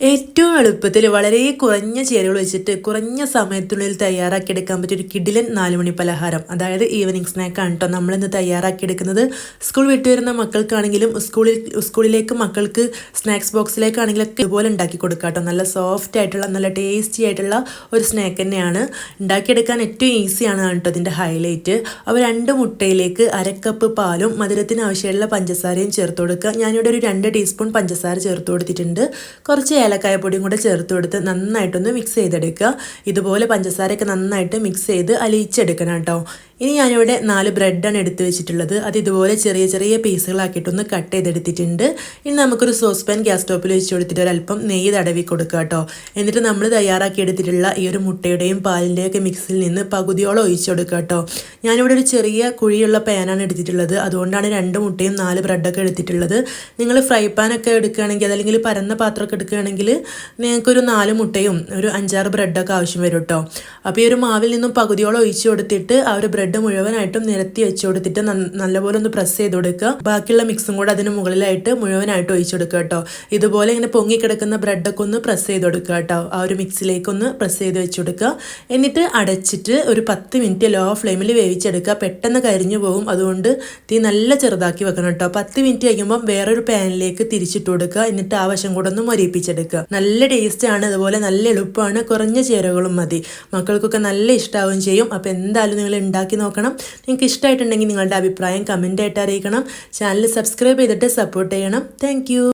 ഏറ്റവും എളുപ്പത്തിൽ വളരെ കുറഞ്ഞ ചേരുവകൾ വെച്ചിട്ട് കുറഞ്ഞ സമയത്തിനുള്ളിൽ തയ്യാറാക്കിയെടുക്കാൻ പറ്റിയ ഒരു കിടിലൻ 4 മണി പലഹാരം, അതായത് ഈവനിങ് സ്നാക്കാണ് കേട്ടോ നമ്മളിന്ന് തയ്യാറാക്കിയെടുക്കുന്നത്. സ്കൂൾ വിട്ടു വരുന്ന മക്കൾക്കാണെങ്കിലും സ്കൂളിലേക്ക് മക്കൾക്ക് സ്നാക്സ് ബോക്സിലേക്കാണെങ്കിലൊക്കെ ഇതുപോലെ ഉണ്ടാക്കി കൊടുക്കാം കേട്ടോ. നല്ല സോഫ്റ്റ് ആയിട്ടുള്ള നല്ല ടേസ്റ്റി ആയിട്ടുള്ള ഒരു സ്നാക്ക് തന്നെയാണ്. ഉണ്ടാക്കിയെടുക്കാൻ ഏറ്റവും ഈസിയാണ് കേട്ടോ ഇതിൻ്റെ ഹൈലൈറ്റ്. അപ്പോൾ 2 മുട്ടയിലേക്ക് 1/2 കപ്പ് പാലും മധുരത്തിന് ആവശ്യമുള്ള പഞ്ചസാരയും ചേർത്ത് കൊടുക്കുക. ഞാനിവിടെ ഒരു 2 ടീസ്പൂൺ പഞ്ചസാര ചേർത്ത് കൊടുത്തിട്ടുണ്ട്. കുറച്ച് ഏലക്കായപ്പൊടിയും കൂടെ ചേർത്ത് കൊടുത്ത് നന്നായിട്ടൊന്ന് മിക്സ് ചെയ്തെടുക്കുക. ഇതുപോലെ പഞ്ചസാരയൊക്കെ നന്നായിട്ട് മിക്സ് ചെയ്ത് അലിയിച്ചെടുക്കണം കേട്ടോ. ഇനി ഞാനിവിടെ 4 ബ്രെഡാണ് എടുത്ത് വെച്ചിട്ടുള്ളത്. അത് ഇതുപോലെ ചെറിയ ചെറിയ പീസുകളാക്കിയിട്ടൊന്ന് കട്ട് ചെയ്തെടുത്തിട്ടുണ്ട്. ഇനി നമുക്കൊരു സോസ് പാൻ ഗ്യാസ് സ്റ്റോപ്പിൽ വെച്ച് കൊടുത്തിട്ട് ഒരല്പം നെയ്യ് തടവി കൊടുക്കുക കേട്ടോ. എന്നിട്ട് നമ്മൾ തയ്യാറാക്കി എടുത്തിട്ടുള്ള ഈ ഒരു മുട്ടയുടെയും പാലിൻ്റെയും ഒക്കെ മിക്സിൽ നിന്ന് പകുതിയോളം ഒഴിച്ചു കൊടുക്കുക കേട്ടോ. ഞാനിവിടെ ഒരു ചെറിയ കുഴിയുള്ള പാനാണ് എടുത്തിട്ടുള്ളത്. അതുകൊണ്ടാണ് 2 മുട്ടയും 4 ബ്രെഡൊക്കെ എടുത്തിട്ടുള്ളത്. നിങ്ങൾ ഫ്രൈ പാനൊക്കെ എടുക്കുകയാണെങ്കിൽ അതല്ലെങ്കിൽ പരന്ന പാത്രമൊക്കെ എടുക്കുകയാണെങ്കിൽ നിങ്ങൾക്കൊരു 4 മുട്ടയും ഒരു 5-6 ബ്രെഡൊക്കെ ആവശ്യം വരും കേട്ടോ. അപ്പോൾ ഈ ഒരു മാവിൽ നിന്നും പകുതിയോളം ഒഴിച്ചു കൊടുത്തിട്ട് ആ ഒരു ബ്രെഡ് മുഴുവനായിട്ടും നിരത്തി വെച്ച് കൊടുത്തിട്ട് നല്ലപോലെ ഒന്ന് പ്രസ് ചെയ്ത് കൊടുക്കുക. ബാക്കിയുള്ള മിക്സും കൂടെ അതിന് മുകളിലായിട്ട് മുഴുവനായിട്ട് ഒഴിച്ചു കൊടുക്കുക കേട്ടോ. ഇതുപോലെ ഇങ്ങനെ പൊങ്ങിക്കിടക്കുന്ന ബ്രെഡൊക്കെ ഒന്ന് പ്രസ് ചെയ്ത് കൊടുക്കുക കേട്ടോ. ആ ഒരു മിക്സിലേക്കൊന്ന് പ്രസ് ചെയ്ത് വെച്ച് കൊടുക്കുക. എന്നിട്ട് അടച്ചിട്ട് ഒരു 10 മിനിറ്റ് ലോ ഫ്ലെയിമിൽ വേവിച്ചെടുക്കുക. പെട്ടെന്ന് കരിഞ്ഞു പോകും, അതുകൊണ്ട് തീ നല്ല ചെറുതാക്കി വെക്കണം കേട്ടോ. 10 മിനിറ്റ് കഴിയുമ്പോൾ വേറൊരു പാനിലേക്ക് തിരിച്ചിട്ട് കൊടുക്കുക. എന്നിട്ട് ആ വശം കൂടെ ഒന്ന് മൊരിപ്പിച്ചെടുക്കുക. നല്ല ടേസ്റ്റാണ്, അതുപോലെ നല്ല എളുപ്പമാണ്, കുറഞ്ഞ ചേരുവകളും മതി. മക്കൾക്കൊക്കെ നല്ല ഇഷ്ടമാവുകയും ചെയ്യും. അപ്പോൾ എന്തായാലും നിങ്ങൾ ഉണ്ടാക്കി നോക്കണം. നിങ്ങൾക്ക് ഇഷ്ടമായിട്ടുണ്ടെങ്കിൽ നിങ്ങളുടെ അഭിപ്രായം കമൻ്റായിട്ട് അറിയിക്കണം. ചാനൽ സബ്സ്ക്രൈബ് ചെയ്തിട്ട് സപ്പോർട്ട് ചെയ്യണം. താങ്ക്